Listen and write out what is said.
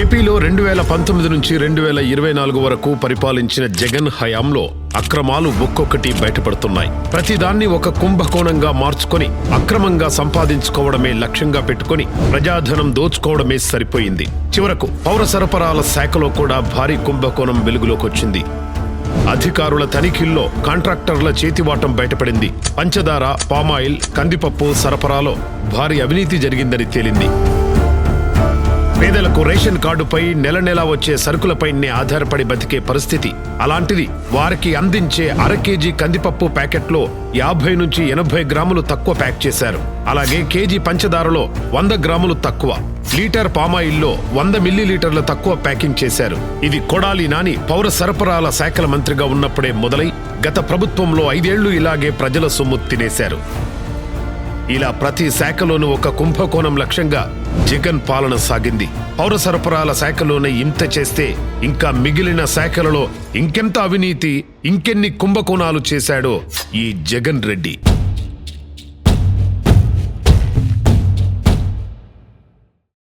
ఏపీలో 2019 నుంచి 2024 వరకు పరిపాలించిన జగన్ హయాంలో అక్రమాలు ఒక్కొక్కటి బయటపడుతున్నాయి. ప్రతిదాన్ని ఒక కుంభకోణంగా మార్చుకొని అక్రమంగా సంపాదించుకోవడమే లక్ష్యంగా పెట్టుకొని ప్రజాధనం దోచుకోవడమే సరిపోయింది. చివరకు పౌర సరఫరాల శాఖలో కూడా భారీ కుంభకోణం వెలుగులోకొచ్చింది. అధికారుల తనిఖీల్లో కాంట్రాక్టర్ల చేతివాటం బయటపడింది. పంచదార, పామాయిల్, కందిపప్పు సరఫరాలో భారీ అవినీతి జరిగిందని తేలింది. పేదలకు రేషన్ కార్డుపై నెల నెలా వచ్చే సరుకులపైనే ఆధారపడి బతికే పరిస్థితి. అలాంటిది వారికి అందించే అర కేజీ కందిపప్పు ప్యాకెట్లో 50 నుంచి 80 గ్రాములు తక్కువ ప్యాక్ చేశారు. అలాగే కేజీ పంచదారలో 100 గ్రాములు తక్కువ, లీటర్ పామాయిల్లో 100 మిల్లీలీటర్ల తక్కువ ప్యాకింగ్ చేశారు. ఇది కొడాలి నాని పౌర సరఫరాల శాఖల మంత్రిగా ఉన్నప్పుడే మొదలై గత ప్రభుత్వంలో 5 ఏళ్లు ఇలాగే ప్రజల సొమ్ము తినేశారు. ఇలా ప్రతి శాఖలోనూ ఒక కుంభకోణం లక్ష్యంగా జగన్ పాలన సాగింది. పౌర సరఫరాల శాఖలోనే ఇంత చేస్తే ఇంకా మిగిలిన శాఖలలో ఇంకెంత అవినీతి, ఇంకెన్ని కుంభకోణాలు చేశాడో ఈ జగన్ రెడ్డి.